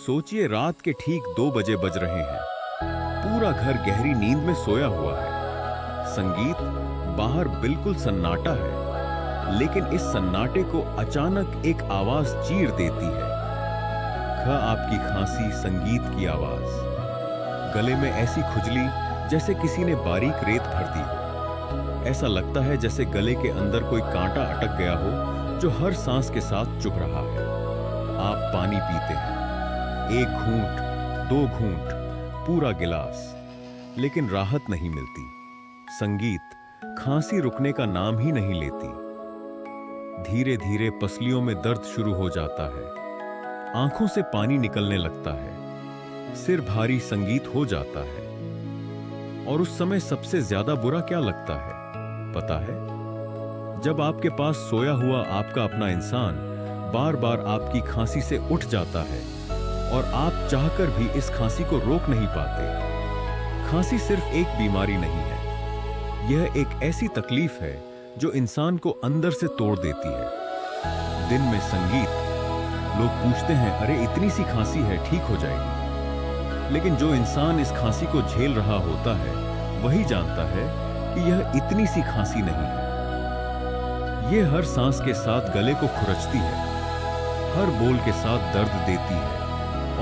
सोचिए रात के ठीक 2 बजे बज रहे हैं। पूरा घर गहरी नींद में सोया हुआ है। संगीत, बाहर बिल्कुल सन्नाटा है, लेकिन इस सन्नाटे को अचानक एक आवाज चीर देती है। आपकी खांसी, संगीत की आवाज। गले में ऐसी खुजली जैसे किसी ने बारीक रेत भर दी हो। ऐसा लगता है जैसे गले के अंदर कोई कांटा अटक गया हो जो हर सांस के साथ चुभ रहा है। आप पानी पीते हैं, 1 घूंट, 2 घूंट, पूरा गिलास, लेकिन राहत नहीं मिलती। संगीत, खांसी रुकने का नाम ही नहीं लेती। धीरे धीरे पसलियों में दर्द शुरू हो जाता है, आंखों से पानी निकलने लगता है, सिर भारी संगीत हो जाता है। और उस समय सबसे ज्यादा बुरा क्या लगता है पता है? जब आपके पास सोया हुआ आपका अपना इंसान बार बार आपकी खांसी से उठ जाता है और आप चाहकर भी इस खांसी को रोक नहीं पाते। खांसी सिर्फ एक बीमारी नहीं है, यह एक ऐसी तकलीफ है जो इंसान को अंदर से तोड़ देती है। दिन में संगीत, लोग पूछते हैं, अरे इतनी सी खांसी है, ठीक हो जाएगी। लेकिन जो इंसान इस खांसी को झेल रहा होता है वही जानता है कि यह इतनी सी खांसी नहीं है। यह हर सांस के साथ गले को खुरचती है, हर बोल के साथ दर्द देती है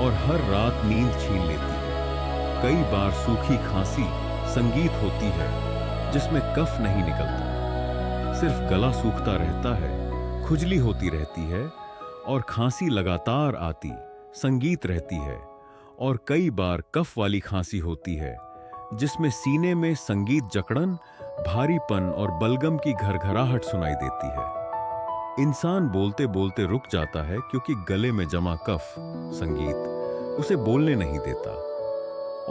और हर रात नींद छीन लेती है। कई बार सूखी खांसी संगीत होती है जिसमें कफ नहीं निकलता, सिर्फ गला सूखता रहता है, खुजली होती रहती है और खांसी लगातार आती, संगीत रहती है। और कई बार कफ वाली खांसी होती है जिसमें सीने में संगीत, जकड़न, भारीपन और बलगम की घरघराहट सुनाई देती है। इंसान बोलते बोलते रुक जाता है क्योंकि गले में जमा कफ, संगीत, उसे बोलने नहीं देता।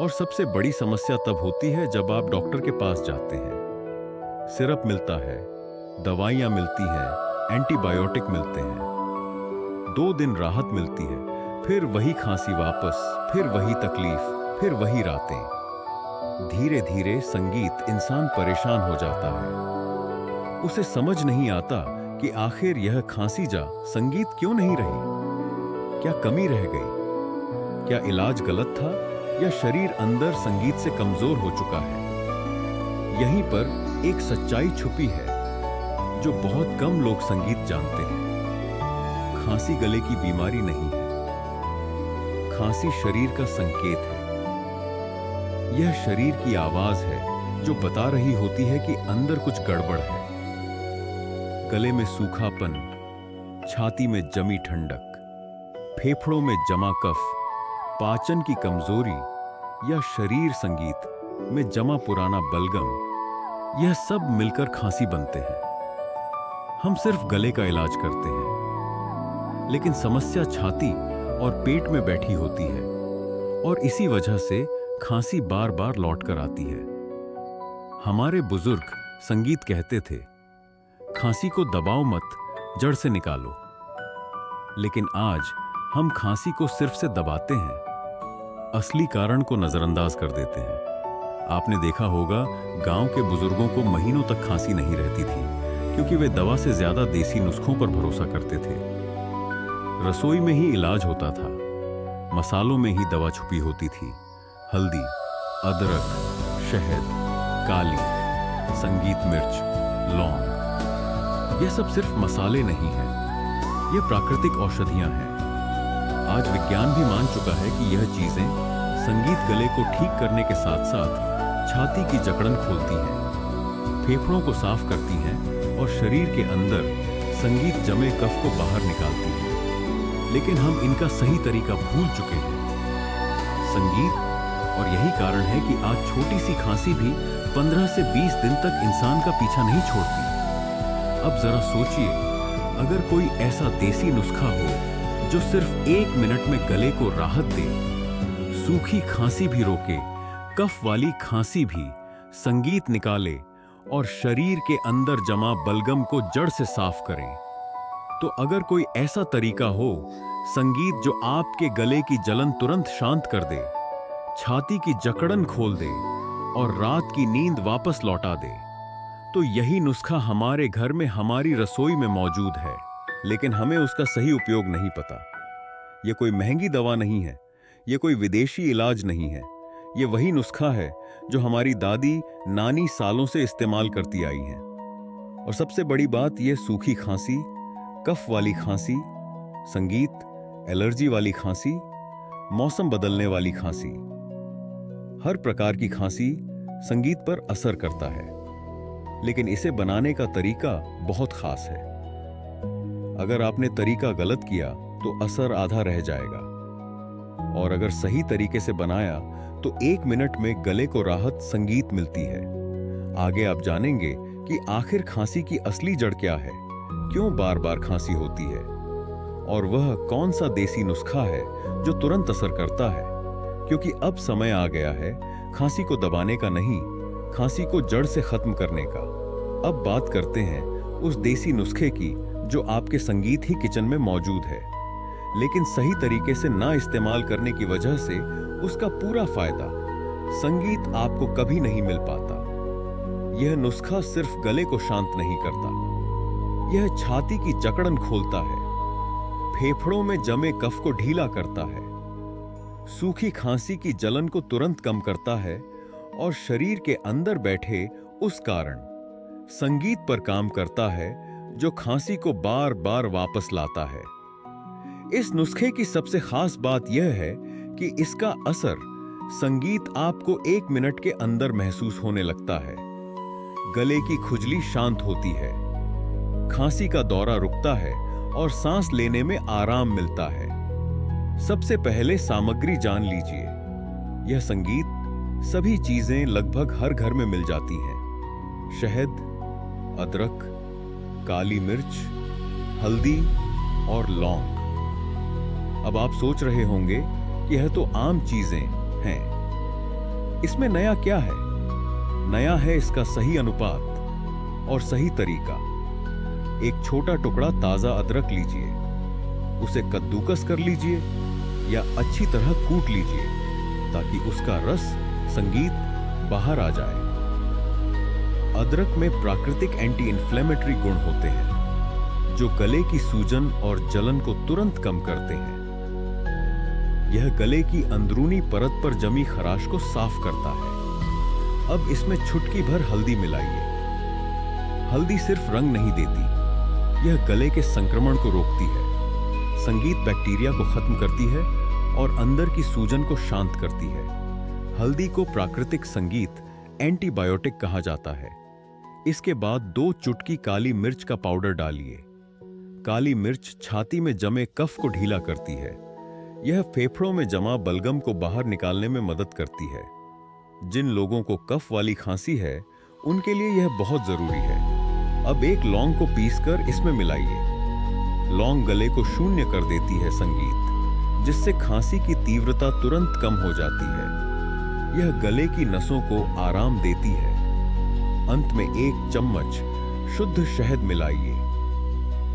और सबसे बड़ी समस्या तब होती है जब आप डॉक्टर के पास जाते हैं। सिरप मिलता है, दवाइयां मिलती हैं, एंटीबायोटिक मिलते हैं, 2 दिन राहत मिलती है, फिर वही खांसी वापस, फिर वही तकलीफ, फिर वही रातें। धीरे धीरे संगीत, इंसान परेशान हो जाता है। उसे समझ नहीं आता कि आखिर यह खांसी जा संगीत क्यों नहीं रही। क्या कमी रह गई? क्या इलाज गलत था या शरीर अंदर संगीत से कमजोर हो चुका है? यहीं पर एक सच्चाई छुपी है जो बहुत कम लोग संगीत जानते हैं। खांसी गले की बीमारी नहीं है, खांसी शरीर का संकेत है। यह शरीर की आवाज है जो बता रही होती है कि अंदर कुछ गड़बड़ है। गले में सूखापन, छाती में जमी ठंडक, फेफड़ों में जमा कफ, पाचन की कमजोरी या शरीर संगीत में जमा पुराना बलगम, यह सब मिलकर खांसी बनते हैं। हम सिर्फ गले का इलाज करते हैं, लेकिन समस्या छाती और पेट में बैठी होती है और इसी वजह से खांसी बार बार लौट कर आती है। हमारे बुजुर्ग संगीत कहते थे, खांसी को दबाओ मत, जड़ से निकालो। लेकिन आज हम खांसी को सिर्फ से दबाते हैं, असली कारण को नजरअंदाज कर देते हैं। आपने देखा होगा, गांव के बुजुर्गों को महीनों तक खांसी नहीं रहती थी क्योंकि वे दवा से ज्यादा देसी नुस्खों पर भरोसा करते थे। रसोई में ही इलाज होता था, मसालों में ही दवा छुपी होती थी। हल्दी, अदरक, शहद, काली, संगीत मिर्च, लौंग, यह सब सिर्फ मसाले नहीं हैं, यह प्राकृतिक औषधियां हैं। आज विज्ञान भी मान चुका है कि यह चीजें संगीत गले को ठीक करने के साथ साथ छाती की जकड़न खोलती हैं, फेफड़ों को साफ करती हैं और शरीर के अंदर संगीत जमे कफ को बाहर निकालती हैं। लेकिन हम इनका सही तरीका भूल चुके हैं। संगीत, और यही कारण है कि आज छोटी सी खांसी भी 15 से 20 दिन तक इंसान का पीछा नहीं छोड़ती। अब जरा सोचिए, अगर कोई ऐसा देसी नुस्खा हो जो सिर्फ 1 मिनट में गले को राहत दे, सूखी खांसी भी रोके, कफ वाली खांसी भी, संगीत निकाले और शरीर के अंदर जमा बलगम को जड़ से साफ करें, तो अगर कोई ऐसा तरीका हो, संगीत जो आपके गले की जलन तुरंत शांत कर दे, छाती की जकड़न खोल दे और रात की नींद वापस लौटा दे, तो यही नुस्खा हमारे घर में, हमारी रसोई में मौजूद है। लेकिन हमें उसका सही उपयोग नहीं पता। ये कोई महंगी दवा नहीं है, ये कोई विदेशी इलाज नहीं है। ये वही नुस्खा है जो हमारी दादी नानी सालों से इस्तेमाल करती आई हैं। और सबसे बड़ी बात, ये सूखी खांसी, कफ वाली खांसी, संगीत, एलर्जी वाली खांसी, मौसम बदलने वाली खांसी, हर प्रकार की खांसी संगीत पर असर करता है। लेकिन इसे बनाने का तरीका बहुत खास है। अगर आपने तरीका गलत किया तो असर आधा रह जाएगा, और अगर सही तरीके से बनाया तो 1 मिनट में गले को राहत संगीत मिलती है। आगे आप जानेंगे कि आखिर खांसी की असली जड़ क्या है, क्यों बार बार खांसी होती है, और वह कौन सा देसी नुस्खा है जो तुरंत असर करता है। क्योंकि अब समय आ गया है खांसी को दबाने का नहीं, खांसी को जड़ से खत्म करने का। अब बात करते हैं उस देसी नुस्खे की जो आपके संगीत ही किचन में मौजूद है, लेकिन सही तरीके से ना इस्तेमाल करने की वजह से उसका पूरा फायदा संगीत आपको कभी नहीं मिल पाता। यह नुस्खा सिर्फ गले को शांत नहीं करता, यह छाती की जकड़न खोलता है, फेफड़ों में जमे कफ को ढीला करता है, सूखी खांसी की जलन को तुरंत कम करता है, और शरीर के अंदर बैठे उस कारण संगीत पर काम करता है जो खांसी को बार बार वापस लाता है। इस नुस्खे की सबसे खास बात यह है कि इसका असर संगीत आपको 1 मिनट के अंदर महसूस होने लगता है। गले की खुजली शांत होती है, खांसी का दौरा रुकता है, और सांस लेने में आराम मिलता है। सबसे पहले सामग्री जान लीजिए। यह संगीत सभी चीजें लगभग हर घर में मिल जाती हैं। शहद, अदरक, काली मिर्च, हल्दी और लौंग। अब आप सोच रहे होंगे कि यह तो आम चीजें हैं, इसमें नया क्या है? नया है इसका सही अनुपात और सही तरीका। एक छोटा टुकड़ा ताजा अदरक लीजिए, उसे कद्दूकस कर लीजिए या अच्छी तरह कूट लीजिए ताकि उसका रस संगीत बाहर आ जाए। अदरक में प्राकृतिक एंटी इन्फ्लेमेटरी गुण होते हैं जो गले की सूजन और जलन को तुरंत कम करते हैं। यह गले की अंदरूनी परत पर जमी खराश को साफ करता है। अब इसमें चुटकी भर हल्दी मिलाइए। हल्दी सिर्फ रंग नहीं देती, यह गले के संक्रमण को रोकती है, संगीत बैक्टीरिया को खत्म करती है और अंदर की सूजन को शांत करती है। हल्दी को प्राकृतिक संगीत एंटीबायोटिक कहा जाता है। इसके बाद 2 चुटकी काली मिर्च का पाउडर डालिए। काली मिर्च छाती में जमे कफ को ढीला करती है। यह फेफड़ों में जमा बलगम को बाहर निकालने में मदद करती है। जिन लोगों को कफ वाली खांसी है उनके लिए यह बहुत जरूरी है। अब एक लौंग को पीसकर इसमें मिलाइए। लौंग गले को शून्य कर देती है संगीत, जिससे खांसी की तीव्रता तुरंत कम हो जाती है। यह गले की नसों को आराम देती है। अंत में 1 चम्मच शुद्ध शहद मिलाइए।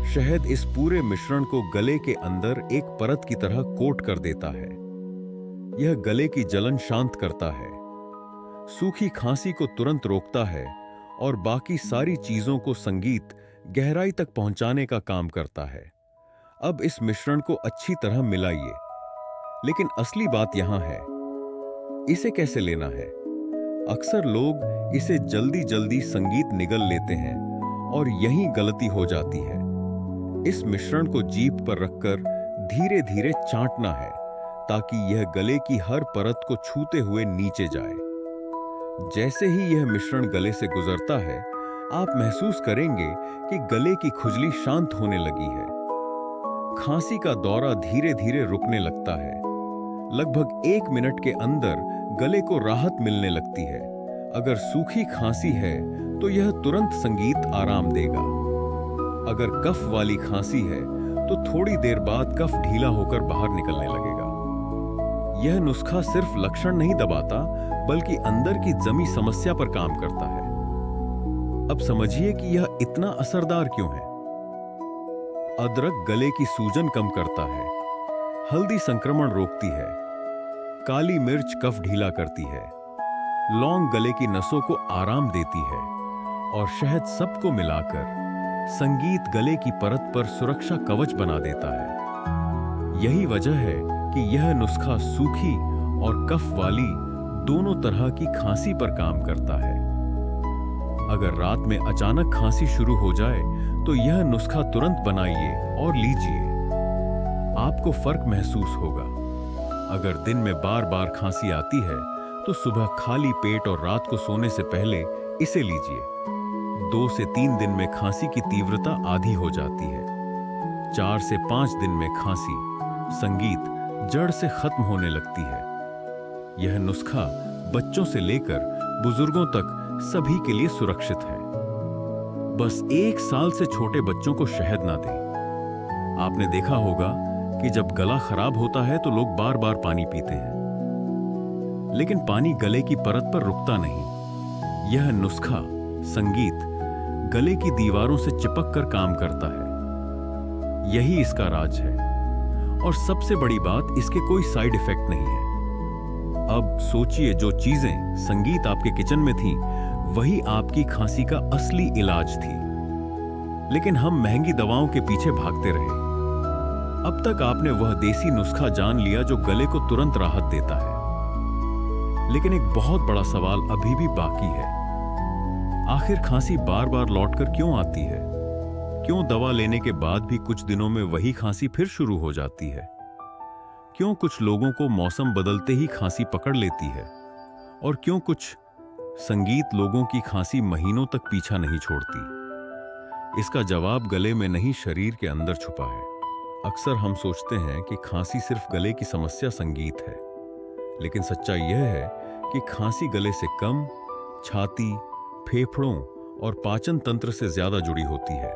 शहद इस पूरे मिश्रण को गले के अंदर एक परत की तरह कोट कर देता है। यह गले की जलन शांत करता है, सूखी खांसी को तुरंत रोकता है और बाकी सारी चीजों को संगीत गहराई तक पहुंचाने का काम करता है। अब इस मिश्रण को अच्छी तरह मिलाइए। लेकिन असली बात यहां है, इसे कैसे लेना है? अक्सर लोग इसे जल्दी जल्दी संगीत निगल लेते हैं और यहीं गलती हो जाती है। इस मिश्रण को जीभ पर रखकर धीरे धीरे चाटना है ताकि यह गले की हर परत को छूते हुए नीचे जाए। जैसे ही यह मिश्रण गले से गुजरता है, आप महसूस करेंगे कि गले की खुजली शांत होने लगी है। खांसी का दौरा धीरे धीरे रुकने लगता है। लगभग 1 मिनट के अंदर गले को राहत मिलने लगती है। अगर सूखी खांसी है तो यह तुरंत संगीत आराम देगा। अगर कफ वाली खांसी है तो थोड़ी देर बाद कफ ढीला होकर बाहर निकलने लगेगा। यह नुस्खा सिर्फ लक्षण नहीं दबाता, बल्कि अंदर की जमी समस्या पर काम करता है। अब समझिए कि यह इतना असरदार क्यों है। अदरक गले की सूजन कम करता है, हल्दी संक्रमण रोकती है, काली मिर्च कफ ढीला करती है, लौंग गले की नसों को आराम देती है और शहद सबको मिलाकर संगीत गले की परत पर सुरक्षा कवच बना देता है। यही वजह है कि यह नुस्खा सूखी और कफ वाली दोनों तरह की खांसी पर काम करता है। अगर रात में अचानक खांसी शुरू हो जाए तो यह नुस्खा तुरंत बनाइए और लीजिए। आपको फर्क महसूस होगा। अगर दिन में बार बार खांसी आती है तो सुबह खाली पेट और रात को सोने से पहले इसे लीजिए। 2 से 3 दिन में खांसी की तीव्रता आधी हो जाती है। 4 से 5 दिन में खांसी, संगीत जड़ से खत्म होने लगती है। यह नुस्खा बच्चों से लेकर बुजुर्गों तक सभी के लिए सुरक्षित है। बस 1 साल से छोटे बच्चों को शहद ना दें। आपने देखा होगा कि जब गला खराब होता है तो लोग बार बार पानी पीते हैं, लेकिन पानी गले की परत पर रुकता नहीं। यह नुस्खा, संगीत, गले की दीवारों से चिपक कर काम करता है। यही इसका राज है। और सबसे बड़ी बात, इसके कोई साइड इफेक्ट नहीं है। अब सोचिए, जो चीजें संगीत आपके किचन में थीं, वही आपकी खांसी का असली इलाज थी। लेकिन हम महंगी दवाओं के पीछे भागते रहे। अब तक आपने वह देसी नुस्खा जान लिया जो गले को तुरंत राहत देता है। लेकिन एक बहुत बड़ा सवाल अभी भी बाकी है। आखिर खांसी बार बार लौटकर क्यों आती है? क्यों दवा लेने के बाद भी कुछ दिनों में वही खांसी फिर शुरू हो जाती है? क्यों कुछ लोगों को मौसम बदलते ही खांसी पकड़ लेती है? और क्यों कुछ संगीत लोगों की खांसी महीनों तक पीछा नहीं छोड़ती? इसका जवाब गले में नहीं, शरीर के अंदर छुपा है। अक्सर हम सोचते हैं कि खांसी सिर्फ गले की समस्या, संगीत है। लेकिन सच्चाई यह है कि खांसी गले से कम, छाती, फेफड़ों और पाचन तंत्र से ज्यादा जुड़ी होती है।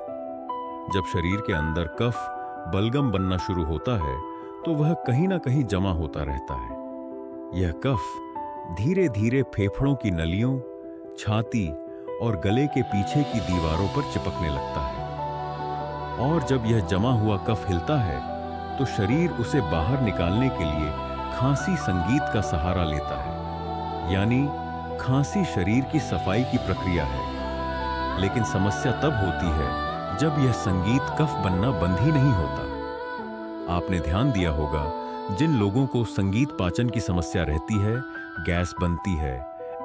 जब शरीर के अंदर कफ, बलगम बनना शुरू होता है तो वह कहीं ना कहीं जमा होता रहता है। यह कफ धीरे धीरे फेफड़ों की नलियों, छाती और गले के पीछे की दीवारों पर चिपकने लगता है। और जब यह जमा हुआ कफ हिलता है तो शरीर उसे बाहर निकालने के लिए खांसी, संगीत का सहारा लेता है। यानी खांसी शरीर की सफाई की प्रक्रिया है। लेकिन समस्या तब होती है जब यह संगीत कफ बनना बंद ही नहीं होता। आपने ध्यान दिया होगा, जिन लोगों को संगीत पाचन की समस्या रहती है, गैस बनती है,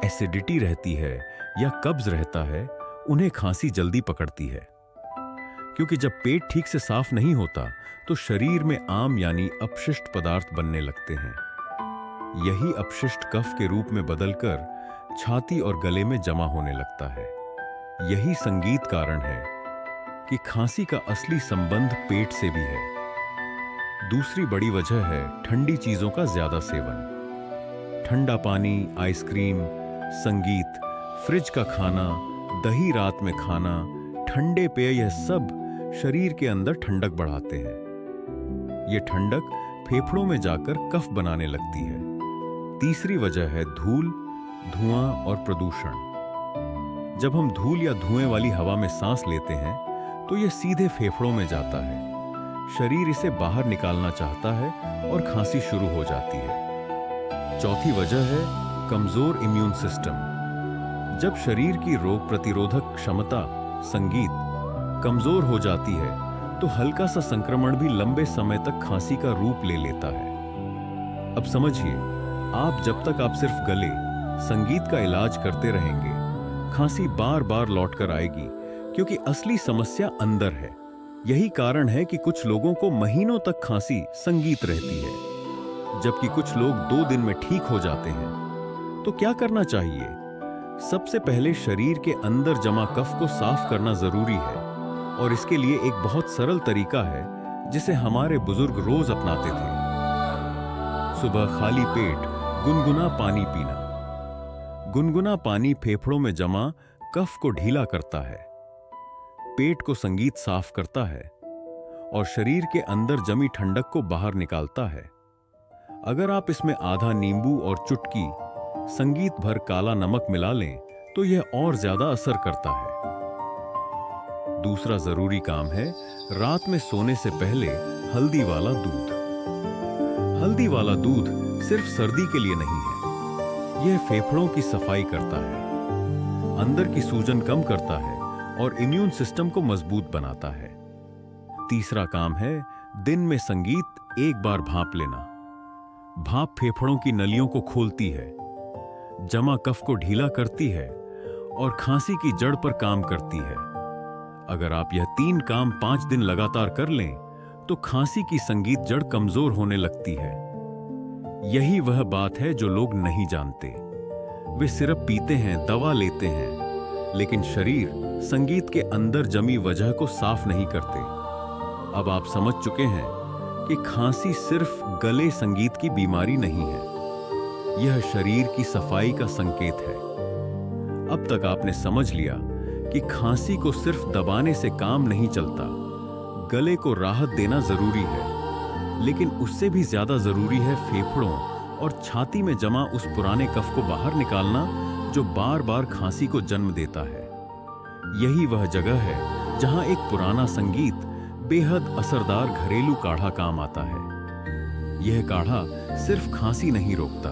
एसिडिटी रहती है या कब्ज रहता है, उन्हें खांसी जल्दी पकड़ती है। क्योंकि जब पेट ठीक से साफ नहीं होता तो शरीर में आम यानी अपशिष्ट पदार्थ बनने लगते हैं। यही अपशिष्ट कफ के रूप में बदलकर छाती और गले में जमा होने लगता है। यही संगीत कारण है कि खांसी का असली संबंध पेट से भी है। दूसरी बड़ी वजह है ठंडी चीजों का ज्यादा सेवन। ठंडा पानी, आइसक्रीम, संगीत, फ्रिज का खाना, दही रात में खाना, ठंडे पेय, यह सब शरीर के अंदर ठंडक बढ़ाते हैं। यह ठंडक फेफड़ों में जाकर कफ बनाने लगती है। तीसरी वजह है धूल, धुआं और प्रदूषण। जब हम धूल या धुएं वाली हवा में सांस लेते हैं तो यह सीधे फेफड़ों में जाता है। शरीर इसे बाहर निकालना चाहता है और खांसी शुरू हो जाती है। चौथी वजह है कमजोर इम्यून सिस्टम। जब शरीर की रोग प्रतिरोधक क्षमता, संगीत, कमजोर हो जाती है तो हल्का सा संक्रमण भी लंबे समय तक खांसी का रूप ले लेता है। अब समझिए, जब तक आप सिर्फ गले, संगीत का इलाज करते रहेंगे, खांसी बार बार लौटकर आएगी, क्योंकि असली समस्या अंदर है। यही कारण है कि कुछ लोगों को महीनों तक खांसी, संगीत रहती है, जबकि कुछ लोग 2 दिन में ठीक हो जाते हैं। तो क्या करना चाहिए? सबसे पहले शरीर के अंदर जमा कफ को साफ करना जरूरी है। और इसके लिए एक बहुत सरल तरीका है जिसे हमारे बुजुर्ग रोज अपनाते थे। सुबह खाली पेट गुनगुना पानी पीना। गुनगुना पानी फेफड़ों में जमा कफ को ढीला करता है, पेट को संगीत साफ करता है और शरीर के अंदर जमी ठंडक को बाहर निकालता है। अगर आप इसमें आधा नींबू और चुटकी संगीत भर काला नमक मिला लें तो यह और ज्यादा असर करता है। दूसरा जरूरी काम है रात में सोने से पहले हल्दी वाला दूध। हल्दी वाला दूध सिर्फ सर्दी के लिए नहीं है। यह फेफड़ों की सफाई करता है, अंदर की सूजन कम करता है और इम्यून सिस्टम को मजबूत बनाता है। तीसरा काम है दिन में संगीत एक बार भांप लेना। भाप फेफड़ों की नलियों को खोलती है, जमा कफ को ढीला करती है और खांसी की जड़ पर काम करती है। अगर आप यह 3 काम 5 दिन लगातार कर लें तो खांसी की संगीत जड़ कमजोर होने लगती है। यही वह बात है जो लोग नहीं जानते। वे सिर्फ पीते हैं, दवा लेते हैं, लेकिन शरीर संगीत के अंदर जमी वजह को साफ नहीं करते। अब आप समझ चुके हैं कि खांसी सिर्फ गले संगीत की बीमारी नहीं है, यह शरीर की सफाई का संकेत है। अब तक आपने समझ लिया कि खांसी को सिर्फ दबाने से काम नहीं चलता, गले को राहत देना जरूरी है, लेकिन उससे भी ज्यादा जरूरी है फेफड़ों और छाती में जमा उस पुराने कफ को बाहर निकालना जो बार बार खांसी को जन्म देता है। यही वह जगह है जहां एक पुराना संगीत बेहद असरदार घरेलू काढ़ा काम आता है। यह काढ़ा सिर्फ खांसी नहीं रोकता,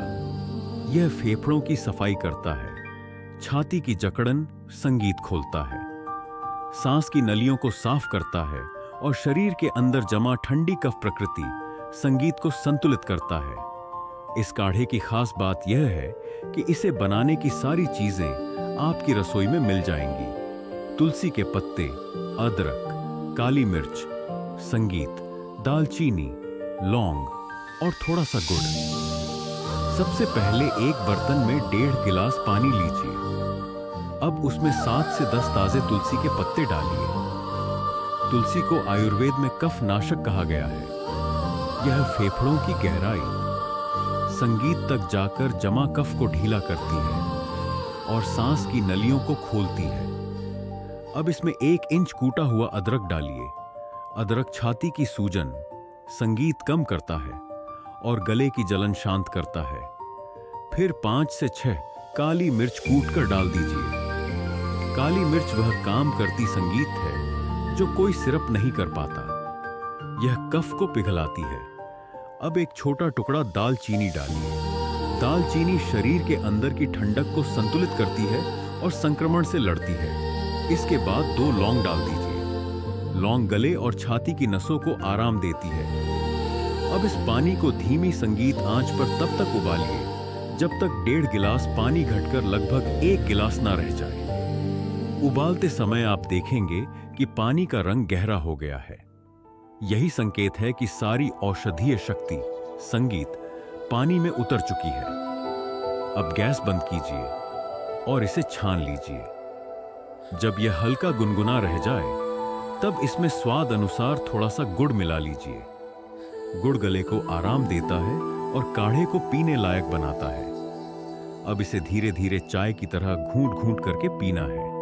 यह फेफड़ों की सफाई करता है, छाती की जकड़न संगीत खोलता है, सांस की नलियों को साफ करता है और शरीर के अंदर जमा ठंडी कफ प्रकृति संगीत को संतुलित करता है। इस काढ़े की खास बात यह है कि इसे बनाने की सारी चीजें आपकी रसोई में मिल जाएंगी। तुलसी के पत्ते, अदरक, काली मिर्च, संगीत, दालचीनी, लौंग और थोड़ा सा गुड़। सबसे पहले एक बर्तन में 1.5 गिलास पानी लीजिए। अब उसमें 7 से 10 ताजे तुलसी के पत्ते डालिए। तुलसी को आयुर्वेद में कफ नाशक कहा गया है। यह फेफड़ों की गहराई, संगीत तक जाकर जमा कफ को ढीला करती है और सांस की नलियों को खोलती है। अब इसमें 1 इंच कूटा हुआ अदरक डालिए। अदरक छाती की सूजन, संगीत कम करता है और गले की जलन शांत करता है। फिर 5 से 6 काली मिर्च कूटकर डाल दीजिए। काली मिर्च वह काम करती संगीत है जो कोई सिरप नहीं कर पाता। यह कफ को पिघलाती है। अब एक छोटा टुकड़ा दालचीनी डालिए। दालचीनी शरीर के अंदर की ठंडक को संतुलित करती है और संक्रमण से लड़ती है। इसके बाद 2 लौंग डाल दीजिए। लौंग गले और छाती की नसों को आराम देती है। अब इस पानी को धीमी संगीत आंच पर तब तक उबालिए जब तक 1.5 गिलास पानी घटकर लगभग 1 गिलास ना रह जाए। उबालते समय आप देखेंगे कि पानी का रंग गहरा हो गया है। यही संकेत है कि सारी औषधीय शक्ति, संगीत, पानी में उतर चुकी है। अब गैस बंद कीजिए और इसे छान लीजिए। जब यह हल्का गुनगुना रह जाए तब इसमें स्वाद अनुसार थोड़ा सा गुड़ मिला लीजिए। गुड़ गले को आराम देता है और काढ़े को पीने लायक बनाता है। अब इसे धीरे धीरे चाय की तरह घूंट घूंट करके पीना है।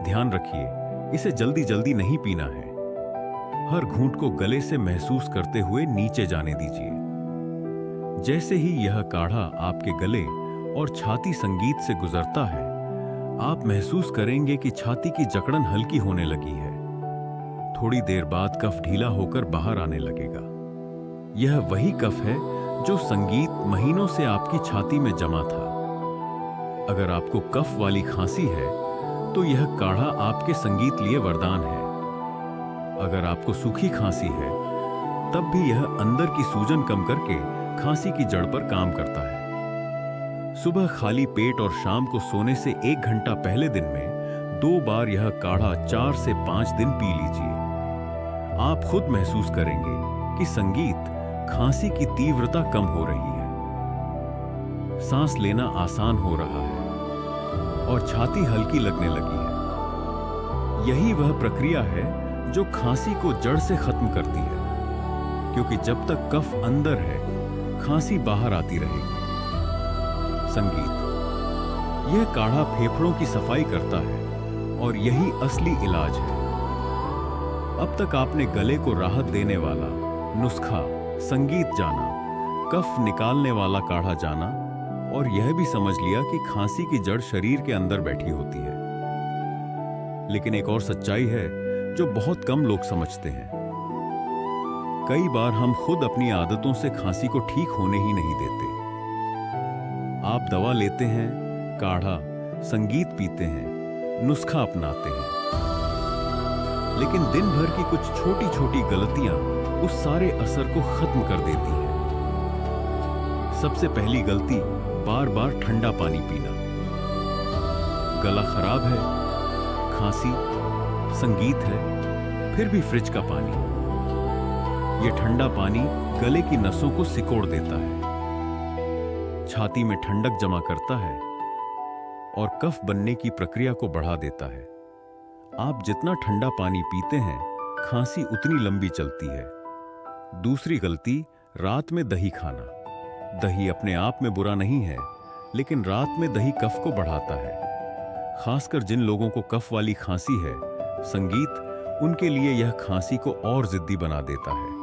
ध्यान रखिए, इसे जल्दी जल्दी नहीं पीना है। हर घूंट को गले से महसूस करते हुए नीचे जाने दीजिए। जैसे ही यह काढ़ा आपके गले और छाती संगीत से गुजरता है, आप महसूस करेंगे कि छाती की जकड़न हल्की होने लगी है। थोड़ी देर बाद कफ ढीला होकर बाहर आने लगेगा। यह वही कफ है जो संगीत महीनों से आपकी छाती में जमा था। अगर आपको कफ वाली खांसी है तो यह काढ़ा आपके संगीत लिए वरदान है। अगर आपको सूखी खांसी है तब भी यह अंदर की सूजन कम करके खांसी की जड़ पर काम करता है। सुबह खाली पेट और शाम को सोने से 1 घंटा पहले दिन में 2 बार यह काढ़ा 4 से 5 दिन पी लीजिए। आप खुद महसूस करेंगे कि संगीत, खांसी की तीव्रता कम हो रही है, सांस लेना आसान हो रहा है और छाती हल्की लगने लगी है। यही वह प्रक्रिया है जो खांसी को जड़ से खत्म करती है, क्योंकि जब तक कफ अंदर है, खांसी बाहर आती रहेगी। संगीत, यह काढ़ा फेफड़ों की सफाई करता है और यही असली इलाज है। अब तक आपने गले को राहत देने वाला नुस्खा संगीत जाना, कफ निकालने वाला काढ़ा जाना और यह भी समझ लिया कि खांसी की जड़ शरीर के अंदर बैठी होती है। लेकिन एक और सच्चाई है जो बहुत कम लोग समझते हैं। कई बार हम खुद अपनी आदतों से खांसी को ठीक होने ही नहीं देते। आप दवा लेते हैं, काढ़ा, संगीत पीते हैं, नुस्खा अपनाते हैं, लेकिन दिन भर की कुछ छोटी छोटी गलतियां उस सारे असर को खत्म कर देती है। सबसे पहली गलती, बार बार ठंडा पानी पीना। गला खराब है, खांसी, संगीत है, फिर भी फ्रिज का पानी। यह ठंडा पानी गले की नसों को सिकोड़ देता है, छाती में ठंडक जमा करता है और कफ बनने की प्रक्रिया को बढ़ा देता है। आप जितना ठंडा पानी पीते हैं, खांसी उतनी लंबी चलती है। दूसरी गलती, रात में दही खाना। दही अपने आप में बुरा नहीं है, लेकिन रात में दही कफ को बढ़ाता है। खासकर जिन लोगों को कफ वाली खांसी है, संगीत उनके लिए यह खांसी को और जिद्दी बना देता है।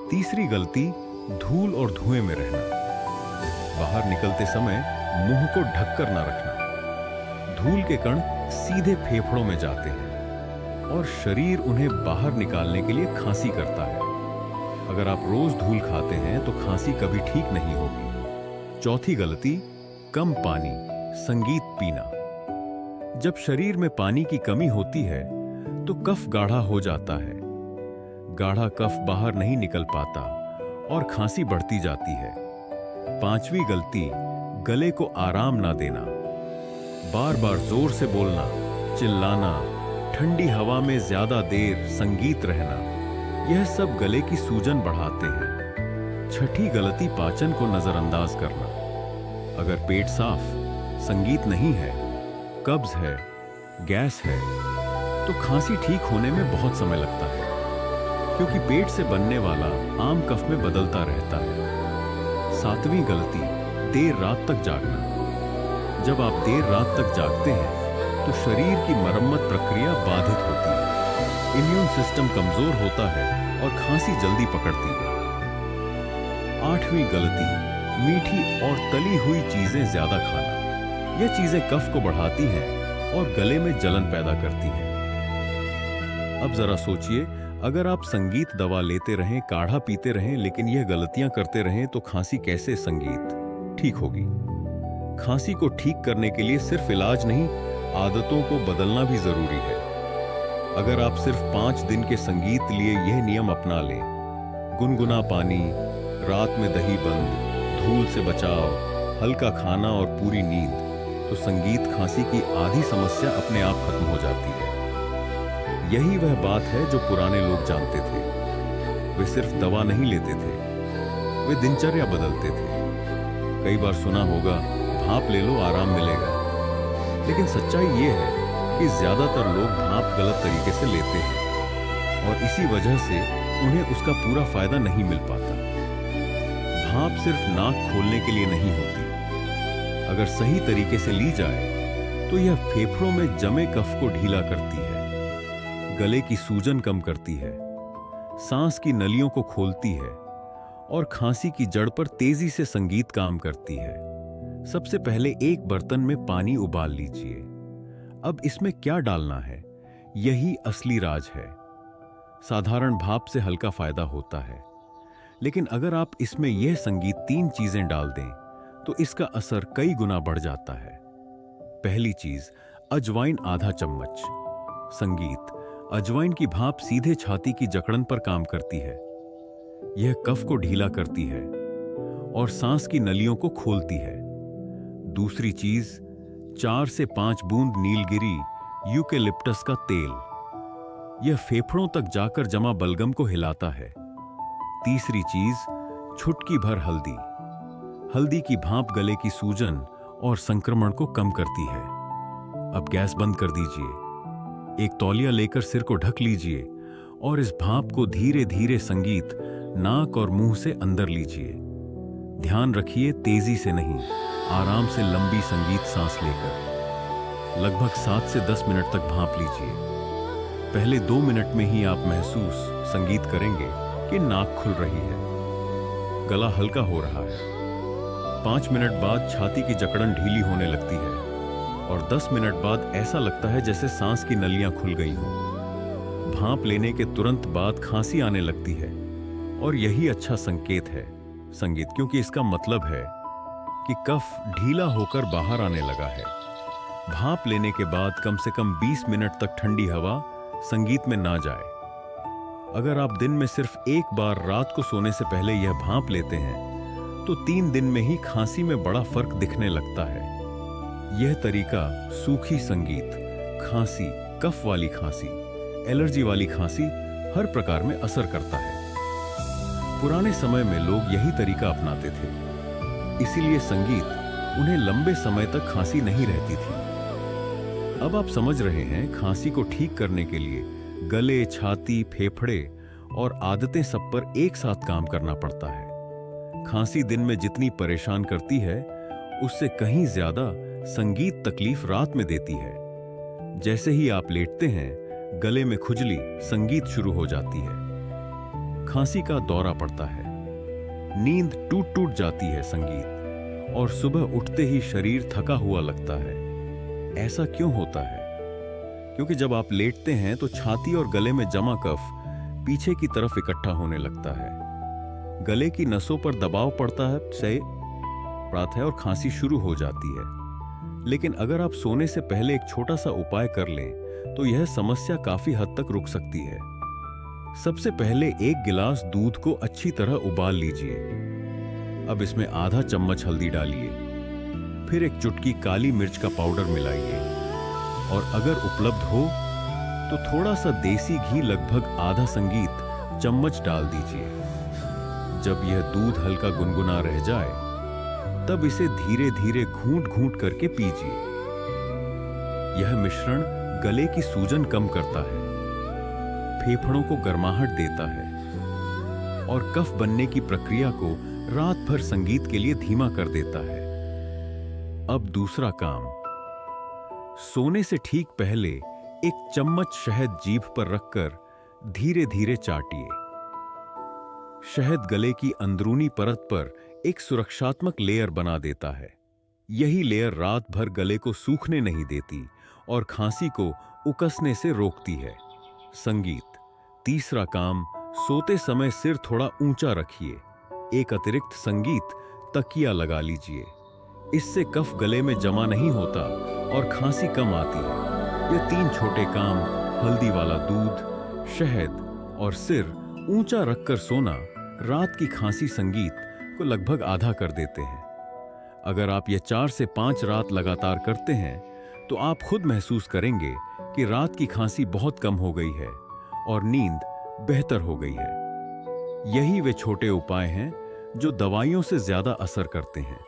तीसरी गलती, धूल और धुएं में रहना। बाहर निकलते समय मुंह को ढककर ना रखना। धूल के कण सीधे फेफड़ों में जाते हैं और शरीर उन्हें बाहर निकालने के लिए खांसी करता है। अगर आप रोज धूल खाते हैं तो खांसी कभी ठीक नहीं होगी। चौथी गलती, कम पानी, संगीत पीना। जब शरीर में पानी की कमी होती है तो कफ गाढ़ा हो जाता है। गाढ़ा कफ बाहर नहीं निकल पाता और खांसी बढ़ती जाती है। पांचवी गलती, गले को आराम ना देना। बार बार जोर से बोलना, चिल्लाना, ठंडी हवा में ज्यादा देर संगीत रहना, यह सब गले की सूजन बढ़ाते हैं। छठी गलती, पाचन को नजरअंदाज करना। अगर पेट साफ, संगीत नहीं है, कब्ज है, गैस है, तो खांसी ठीक होने में बहुत समय लगता है, क्योंकि पेट से बनने वाला आम कफ में बदलता रहता है। सातवीं गलती, देर रात तक जागना। जब आप देर रात तक जागते हैं तो शरीर की मरम्मत प्रक्रिया बाधित होती है, इम्यून सिस्टम कमजोर होता है और खांसी जल्दी पकड़ती है। आठवीं गलती, मीठी और तली हुई चीजें ज्यादा खाना। यह चीजें कफ को बढ़ाती हैं और गले में जलन पैदा करती हैं। अब जरा सोचिए, अगर आप संगीत दवा लेते रहें, काढ़ा पीते रहें, लेकिन यह गलतियां करते रहें तो खांसी कैसे संगीत ठीक होगी? खांसी को ठीक करने के लिए सिर्फ इलाज नहीं, आदतों को बदलना भी जरूरी है। अगर आप सिर्फ 5 दिन के संगीत लिए यह नियम अपना लें, गुनगुना पानी, रात में दही बंद, धूल से बचाव, हल्का खाना और पूरी नींद, तो संगीत खांसी की आधी समस्या अपने आप खत्म हो जाती है। यही वह बात है जो पुराने लोग जानते थे। वे सिर्फ दवा नहीं लेते थे, वे दिनचर्या बदलते थे। कई बार सुना होगा, भाप ले लो आराम मिलेगा, लेकिन सच्चाई ये है कि ज्यादातर लोग भाप गलत तरीके से लेते हैं और इसी वजह से उन्हें उसका पूरा फायदा नहीं मिल पाता। भाप सिर्फ नाक खोलने के लिए नहीं होती। अगर सही तरीके से ली जाए तो यह फेफड़ों में जमे कफ को ढीला करती है, गले की सूजन कम करती है, सांस की नलियों को खोलती है और खांसी की जड़ पर तेजी से संगीत काम करती है। सबसे पहले एक बर्तन में पानी उबाल लीजिए। अब इसमें क्या डालना है, यही असली राज है। साधारण भाप से हल्का फायदा होता है, लेकिन अगर आप इसमें यह संगीत 3 चीजें डाल दें तो इसका असर कई गुना बढ़ जाता है। पहली चीज, अजवाइन आधा चम्मच। संगीत, अजवाइन की भाप सीधे छाती की जकड़न पर काम करती है। यह कफ को ढीला करती है और सांस की नलियों को खोलती है। दूसरी चीज, 4 से 5 बूंद नीलगिरी यूकेलिप्टस का तेल। यह फेफड़ों तक जाकर जमा बलगम को हिलाता है। तीसरी चीज, चुटकी भर हल्दी। हल्दी की भाप गले की सूजन और संक्रमण को कम करती है। अब गैस बंद कर दीजिए। एक तौलिया लेकर सिर को ढक लीजिए और इस भाप को धीरे धीरे संगीत नाक और मुंह से अंदर लीजिए। ध्यान रखिए, तेजी से नहीं, आराम से लंबी संगीत सांस लेकर। लगभग 7 से 10 मिनट तक भाप लीजिए। पहले 2 मिनट में ही आप महसूस संगीत करेंगे कि नाक खुल रही है, गला हल्का हो रहा है। 5 मिनट बाद छाती की जकड़न ढीली होने लगती है और 10 मिनट बाद ऐसा लगता है जैसे सांस की नलियां खुल गई हों। भाप लेने के तुरंत बाद खांसी आने लगती है और यही अच्छा संकेत है संगीत, क्योंकि इसका मतलब है कि कफ ढीला होकर बाहर आने लगा है। भाप लेने के बाद कम से कम 20 मिनट तक ठंडी हवा संगीत में ना जाए। अगर आप दिन में सिर्फ एक बार रात को सोने से पहले यह भांप लेते हैं तो 3 दिन में ही खांसी में बड़ा फर्क दिखने लगता है। यह तरीका सूखी संगीत, खांसी, कफ वाली खांसी, एलर्जी वाली खांसी हर प्रकार में असर करता है। पुराने समय में लोग यही तरीका अपनाते थे, इसीलिए संगीत उन्हें लंबे समय तक खांसी नहीं रहती थी। अब आप समझ रहे हैं, खांसी को ठीक करने के लिए गले, छाती, फेफड़े और आदतें सब पर एक साथ काम करना पड़ता है। खांसी दिन में जितनी परेशान करती है, उससे कहीं ज्यादा संगीत तकलीफ रात में देती है। जैसे ही आप लेटते हैं, गले में खुजली, संगीत शुरू हो जाती है। खांसी का दौरा पड़ता है, नींद टूट टूट जाती है संगीत, और सुबह उठते ही शरीर थका हुआ लगता है। ऐसा क्यों होता है? क्योंकि जब आप लेटते हैं तो छाती और गले में जमा कफ पीछे की तरफ इकट्ठा होने लगता है। गले की नसों पर दबाव पड़ता है और खांसी शुरू हो जाती है। लेकिन अगर आप सोने से पहले एक छोटा सा उपाय कर लें तो यह समस्या काफी हद तक रुक सकती है। सबसे पहले 1 गिलास दूध को अच्छी तरह उबाल लीजिए। अब इसमें आधा चम्मच हल्दी डालिए, फिर 1 चुटकी काली मिर्च का पाउडर मिलाइए, और अगर उपलब्ध हो तो थोड़ा सा देसी घी, लगभग आधा संगीत चम्मच डाल दीजिए। जब यह दूध हल्का गुनगुना रह जाए, तब इसे धीरे धीरे घूंट घूंट करके पीजिए। यह मिश्रण गले की सूजन कम करता है, फेफड़ों को गर्माहट देता है और कफ बनने की प्रक्रिया को रात भर संगीत के लिए धीमा कर देता है। अब दूसरा काम, सोने से ठीक पहले 1 चम्मच शहद जीभ पर रखकर धीरे धीरे चाटिए। शहद गले की अंदरूनी परत पर एक सुरक्षात्मक लेयर बना देता है। यही लेयर रात भर गले को सूखने नहीं देती और खांसी को उकसने से रोकती है। संगीत। तीसरा काम, सोते समय सिर थोड़ा ऊंचा रखिए। एक अतिरिक्त संगीत तकिया लगा लीजिए। इससे कफ गले में जमा नहीं होता और खांसी कम आती है। ये 3 छोटे काम, हल्दी वाला दूध, शहद और सिर ऊंचा रखकर सोना, रात की खांसी संगीत को लगभग आधा कर देते हैं। अगर आप ये 4 से 5 रात लगातार करते हैं तो आप खुद महसूस करेंगे कि रात की खांसी बहुत कम हो गई है और नींद बेहतर हो गई है। यही वे छोटे उपाय हैं जो दवाइयों से ज्यादा असर करते हैं।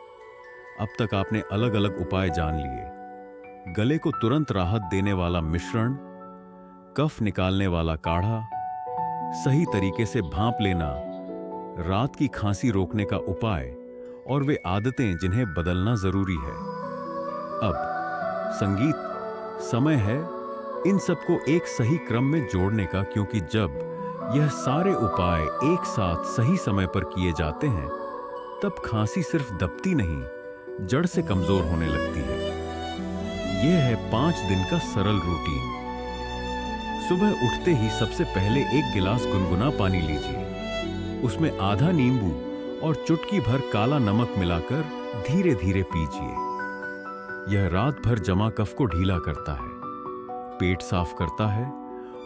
अब तक आपने अलग अलग उपाय जान लिए। गले को तुरंत राहत देने वाला मिश्रण, कफ निकालने वाला काढ़ा, सही तरीके से भांप लेना, रात की खांसी रोकने का उपाय और वे आदतें जिन्हें बदलना जरूरी है। अब संगीत। समय है इन सबको एक सही क्रम में जोड़ने का, क्योंकि जब यह सारे उपाय एक साथ सही समय पर किए जाते हैं तब खांसी सिर्फ दबती नहीं, जड़ से कमजोर होने लगती है। यह है 5 दिन का सरल रूटीन। सुबह उठते ही सबसे पहले 1 गिलास गुनगुना पानी लीजिए। उसमें आधा नींबू और चुटकी भर काला नमक मिलाकर धीरे धीरे पीजिए। यह रात भर जमा कफ को ढीला करता है, पेट साफ करता है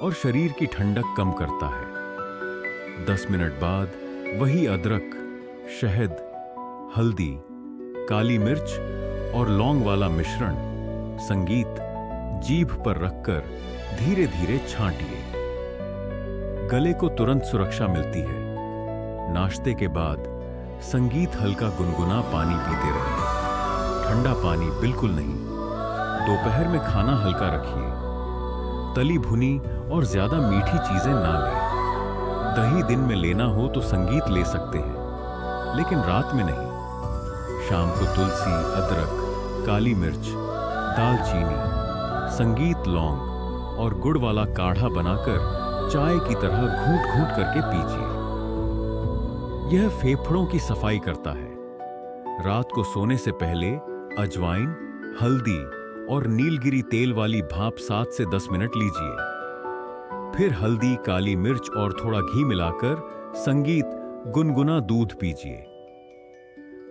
और शरीर की ठंडक कम करता है। 10 मिनट बाद वही अदरक, शहद, हल्दी, काली मिर्च और लौंग वाला मिश्रण संगीत जीभ पर रखकर धीरे धीरे छांटिए। गले को तुरंत सुरक्षा मिलती है। नाश्ते के बाद संगीत हल्का गुनगुना पानी पीते रहें, ठंडा पानी बिल्कुल नहीं। दोपहर में खाना हल्का रखिए। तली भुनी और ज्यादा मीठी चीजें ना लें। दही दिन में लेना हो तो संगीत ले सकते हैं, लेकिन रात में नहीं। शाम को तुलसी, अदरक, काली मिर्च, दालचीनी, संगीत, लौंग और गुड़ वाला काढ़ा बनाकर चाय की तरह घूंट घूंट करके पीजिए। यह फेफड़ों की सफाई करता है। रात को सोने से पहले अजवाइन, हल्दी और नीलगिरी तेल वाली भाप 7 से 10 मिनट लीजिए। फिर हल्दी, काली मिर्च और थोड़ा घी मिलाकर संगीत गुनगुना दूध पीजिए।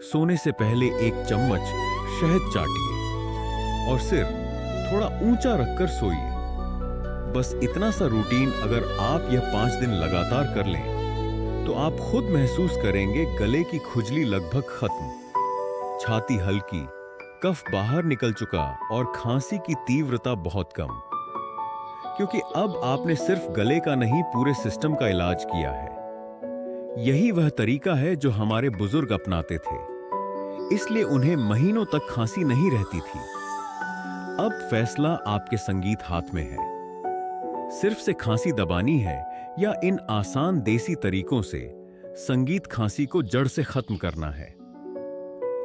सोने से पहले 1 चम्मच शहद चाटिए और सिर थोड़ा ऊंचा रखकर सोइए। बस इतना सा रूटीन अगर आप यह 5 दिन लगातार कर लें तो आप खुद महसूस करेंगे गले की खुजली लगभग खत्म, छाती हल्की, कफ बाहर निकल चुका और खांसी की तीव्रता बहुत कम। क्योंकि अब आपने सिर्फ गले का नहीं पूरे सिस्टम का इलाज किया है। यही वह तरीका है जो हमारे बुजुर्ग अपनाते थे, इसलिए उन्हें महीनों तक खांसी नहीं रहती थी। अब फैसला आपके संगीत हाथ में है। सिर्फ से खांसी दबानी है या इन आसान देसी तरीकों से संगीत खांसी को जड़ से खत्म करना है।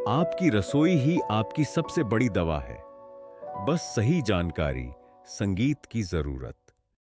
आपकी रसोई ही आपकी सबसे बड़ी दवा है। बस सही जानकारी, संगीत की जरूरत।